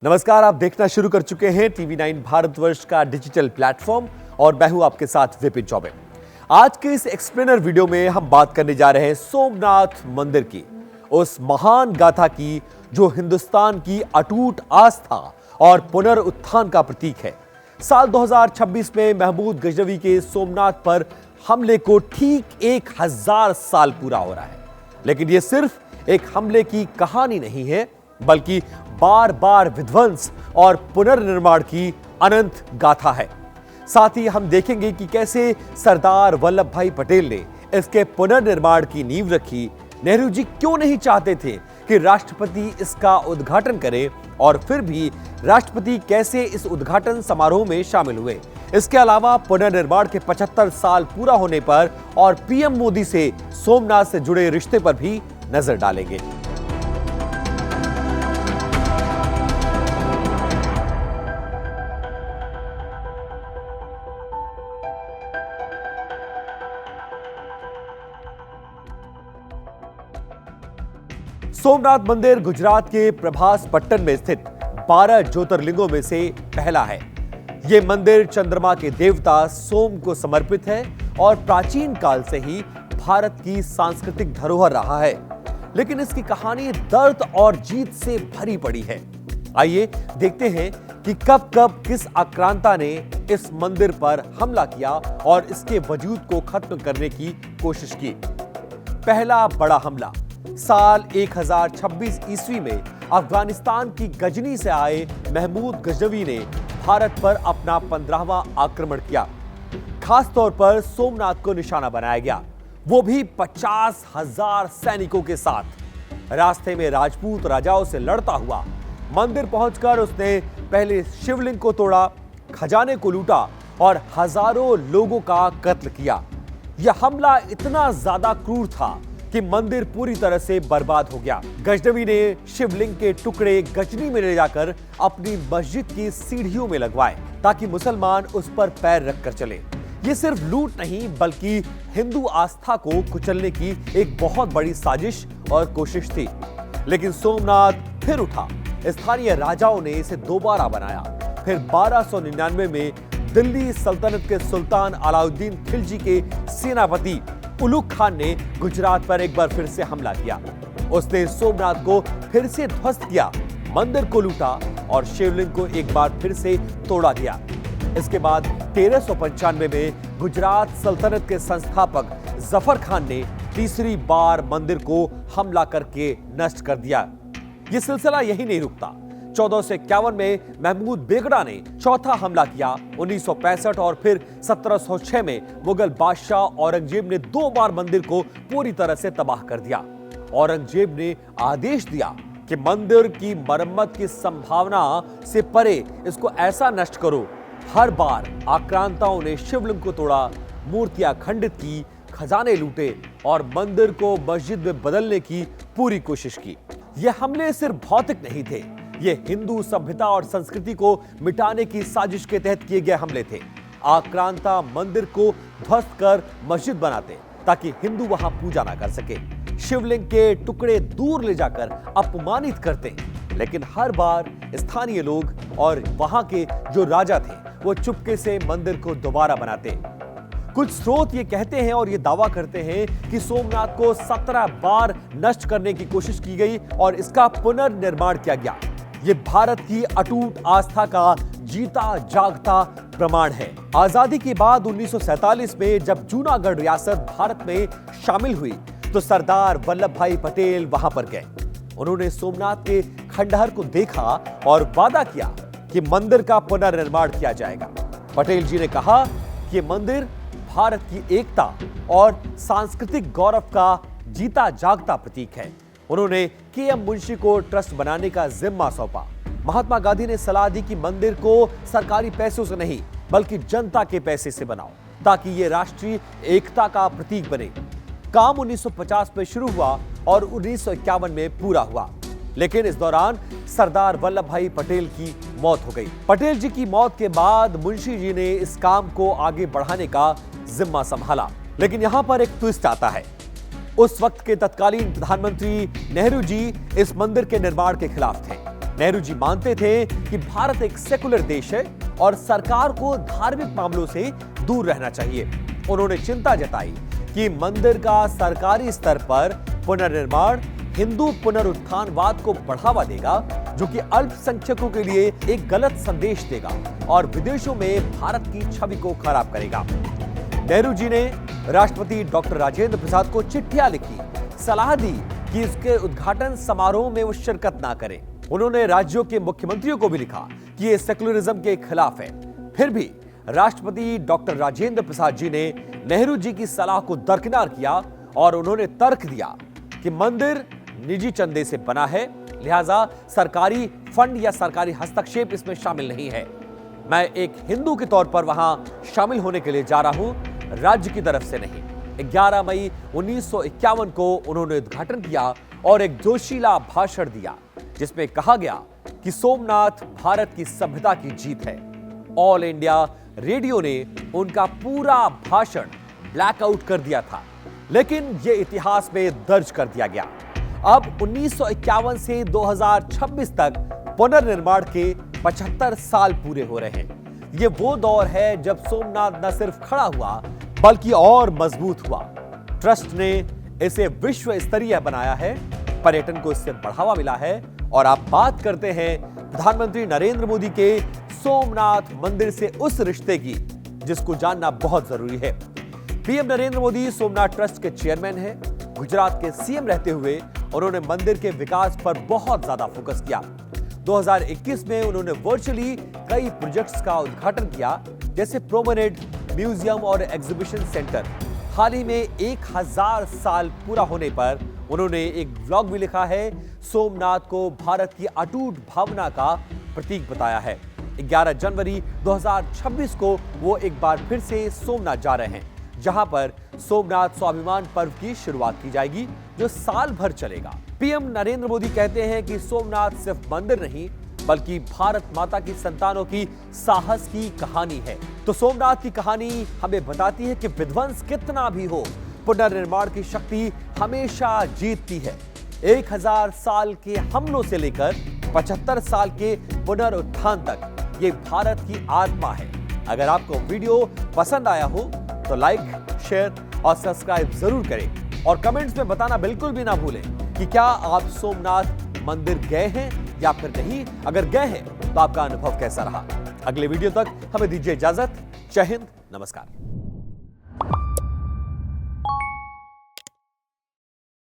नमस्कार, आप देखना शुरू कर चुके हैं टीवी 9 भारतवर्ष का डिजिटल प्लेटफॉर्म और मैं हूं आपके साथ विपिन चौबे। आज के इस एक्सप्लेनर वीडियो में हम बात करने जा रहे हैं सोमनाथ मंदिर की, उस महान गाथा की जो हिंदुस्तान की अटूट आस्था और पुनरुत्थान का प्रतीक है। साल 2026 में महमूद गजनवी के सोमनाथ पर हमले को ठीक 1000 साल पूरा हो रहा है। लेकिन यह सिर्फ एक हमले की कहानी नहीं है, बल्कि बार बार विध्वंस और पुनर्निर्माण की अनंत गाथा है। साथ ही हम देखेंगे कि कैसे सरदार वल्लभ भाई पटेल ने इसके पुनर्निर्माण की नींव रखी। नेहरू जी क्यों नहीं चाहते थे कि राष्ट्रपति इसका उद्घाटन करे, और फिर भी राष्ट्रपति कैसे इस उद्घाटन समारोह में शामिल हुए। इसके अलावा पुनर्निर्माण के 75 साल पूरा होने पर और पीएम मोदी से सोमनाथ से जुड़े रिश्ते पर भी नजर डालेंगे। सोमनाथ मंदिर गुजरात के प्रभास पट्टन में स्थित 12 ज्योतिर्लिंगों में से पहला है। यह मंदिर चंद्रमा के देवता सोम को समर्पित है और प्राचीन काल से ही भारत की सांस्कृतिक धरोहर रहा है। लेकिन इसकी कहानी दर्द और जीत से भरी पड़ी है। आइए देखते हैं कि कब कब किस आक्रांता ने इस मंदिर पर हमला किया और इसके वजूद को खत्म करने की कोशिश की। पहला बड़ा हमला साल 1026 ईस्वी में अफगानिस्तान की गजनी से आए महमूद गजनवी ने भारत पर अपना 15वां आक्रमण किया। खास तौर पर सोमनाथ को निशाना बनाया गया, वो भी 50,000 सैनिकों के साथ। रास्ते में राजपूत राजाओं से लड़ता हुआ मंदिर पहुंचकर उसने पहले शिवलिंग को तोड़ा, खजाने को लूटा और हजारों लोगों का कत्ल किया। यह हमला इतना ज्यादा क्रूर था कि मंदिर पूरी तरह से बर्बाद हो गया। गजनवी ने शिवलिंग के टुकड़े गजनी में ले जाकर अपनी मस्जिद की सीढ़ियों में लगवाए ताकि मुसलमान उस पर पैर रखकर चले। ये सिर्फ लूट नहीं, बल्कि हिंदू आस्था को कुचलने की एक बहुत बड़ी साजिश और कोशिश थी। लेकिन सोमनाथ फिर उठा। स्थानीय राजाओं ने इसे दोबारा बनाया। फिर 1299 में दिल्ली सल्तनत के सुल्तान अलाउद्दीन खिलजी के सेनापति उलुग खान ने गुजरात पर एक बार फिर से हमला किया। उसने सोमनाथ को फिर से ध्वस्त किया, मंदिर को लूटा और शिवलिंग को एक बार फिर से तोड़ा गया। इसके बाद 1395 में गुजरात सल्तनत के संस्थापक जफर खान ने तीसरी बार मंदिर को हमला करके नष्ट कर दिया। यह सिलसिला यही नहीं रुकता। 1451 में महमूद बेगड़ा ने चौथा हमला किया। 1965 और फिर 1706 में मुगल बादशाह औरंगजेब ने 2 बार मंदिर को पूरी तरह से तबाह कर दिया। औरंगजेब ने आदेश दिया कि मंदिर की मरम्मत की संभावना से परे इसको ऐसा नष्ट करो। हर बार आक्रांताओं ने शिवलिंग को तोड़ा, मूर्तियां खंडित की, खजाने लूटे और मंदिर को मस्जिद में बदलने की पूरी कोशिश की। यह हमले सिर्फ भौतिक नहीं थे, ये हिंदू सभ्यता और संस्कृति को मिटाने की साजिश के तहत किए गए हमले थे। आक्रांता मंदिर को ध्वस्त कर मस्जिद बनाते ताकि हिंदू वहां पूजा ना कर सके। शिवलिंग के टुकड़े दूर ले जाकर अपमानित करते। लेकिन हर बार स्थानीय लोग और वहां के जो राजा थे वो चुपके से मंदिर को दोबारा बनाते। कुछ स्रोत ये कहते हैं और ये दावा करते हैं कि सोमनाथ को 17 बार नष्ट करने की कोशिश की गई और इसका पुनर्निर्माण किया गया। ये भारत की अटूट आस्था का जीता जागता प्रमाण है। आजादी के बाद 1947 में जब जूनागढ़ रियासत भारत में शामिल हुई तो सरदार वल्लभ भाई पटेल वहां पर गए। उन्होंने सोमनाथ के खंडहर को देखा और वादा किया कि मंदिर का पुनर्निर्माण किया जाएगा। पटेल जी ने कहा कि ये मंदिर भारत की एकता और सांस्कृतिक गौरव का जीता जागता प्रतीक है। उन्होंने के.एम. मुंशी को ट्रस्ट बनाने का जिम्मा सौंपा। महात्मा गांधी ने सलाह दी कि मंदिर को सरकारी पैसों से नहीं, बल्कि जनता के पैसे से बनाओ ताकि ये राष्ट्रीय एकता का प्रतीक बने। काम 1950 में शुरू हुआ और 1951 में पूरा हुआ। लेकिन इस दौरान सरदार वल्लभ भाई पटेल की मौत हो गई। पटेल जी की मौत के बाद मुंशी जी ने इस काम को आगे बढ़ाने का जिम्मा संभाला। लेकिन यहां पर एक ट्विस्ट आता है। उस वक्त के तत्कालीन प्रधानमंत्री नेहरू जी इस मंदिर के निर्माण के खिलाफ थे। नेहरू जी मानते थे कि भारत एक सेकुलर देश है और सरकार को धार्मिक मामलों से दूर रहना चाहिए। उन्होंने चिंता जताई कि मंदिर का सरकारी स्तर पर पुनर्निर्माण हिंदू पुनरुत्थानवाद को बढ़ावा देगा, जो कि अल्पसंख्यकों के लिए एक गलत संदेश देगा और विदेशों में भारत की छवि को खराब करेगा। नेहरू जी ने राष्ट्रपति डॉक्टर राजेंद्र प्रसाद को चिट्ठियां लिखी, सलाह दी कि इसके उद्घाटन समारोह में वो शिरकत ना करें। उन्होंने राज्यों के मुख्यमंत्रियों को भी लिखा कि ये सेकुलरिज्म के खिलाफ है। फिर भी राष्ट्रपति डॉक्टर राजेंद्र प्रसाद जी ने नेहरू जी की सलाह को दरकिनार किया और उन्होंने तर्क दिया कि मंदिर निजी चंदे से बना है, लिहाजा सरकारी फंड या सरकारी हस्तक्षेप इसमें शामिल नहीं है। मैं एक हिंदू के तौर पर वहां शामिल होने के लिए जा रहा हूं, राज्य की तरफ से नहीं। 11 मई 1951 को उन्होंने उद्घाटन किया और एक जोशीला भाषण दिया जिसमें कहा गया कि सोमनाथ भारत की सभ्यता की जीत है। ऑल इंडिया रेडियो ने उनका पूरा भाषण ब्लैकआउट कर दिया था, लेकिन यह इतिहास में दर्ज कर दिया गया। अब 1951 से 2026 तक पुनर्निर्माण के 75 साल पूरे हो रहे हैं। ये वो दौर है जब सोमनाथ न सिर्फ खड़ा हुआ बल्कि और मजबूत हुआ। ट्रस्ट ने इसे विश्व स्तरीय बनाया है, पर्यटन को इससे बढ़ावा मिला है और आप बात करते हैं प्रधानमंत्री नरेंद्र मोदी के सोमनाथ मंदिर से उस रिश्ते की जिसको जानना बहुत जरूरी है। पीएम नरेंद्र मोदी सोमनाथ ट्रस्ट के चेयरमैन हैं। गुजरात के सीएम रहते हुए उन्होंने मंदिर के विकास पर बहुत ज्यादा फोकस किया। 2021 में उन्होंने वर्चुअली कई प्रोजेक्ट्स का उद्घाटन किया, जैसे प्रोमेनेड, म्यूजियम और एग्जीबिशन सेंटर। हाल ही में 1000 साल पूरा होने पर उन्होंने एक व्लॉग भी लिखा है, सोमनाथ को भारत की अटूट भावना का प्रतीक बताया है। 11 जनवरी 2026 को वो एक बार फिर से सोमनाथ जा रहे हैं, जहां पर सोमनाथ स्वाभिमान पर्व की शुरुआत की जाएगी, जो साल भर चलेगा। पीएम नरेंद्र मोदी कहते हैं कि सोमनाथ सिर्फ मंदिर नहीं बल्कि भारत माता की संतानों की साहस की कहानी है। तो सोमनाथ की कहानी हमें बताती है कि विध्वंस कितना भी हो, पुनर्निर्माण की शक्ति हमेशा जीतती है। 1000 साल के हमलों से लेकर 75 साल के पुनरुत्थान तक ये भारत की आत्मा है। अगर आपको वीडियो पसंद आया हो तो लाइक, शेयर और सब्सक्राइब जरूर करें और कमेंट्स में बताना बिल्कुल भी ना भूलें कि क्या आप सोमनाथ मंदिर गए हैं या फिर नहीं। अगर गए हैं तो आपका अनुभव कैसा रहा। अगले वीडियो तक हमें दीजिए इजाजत। जय हिंद, नमस्कार।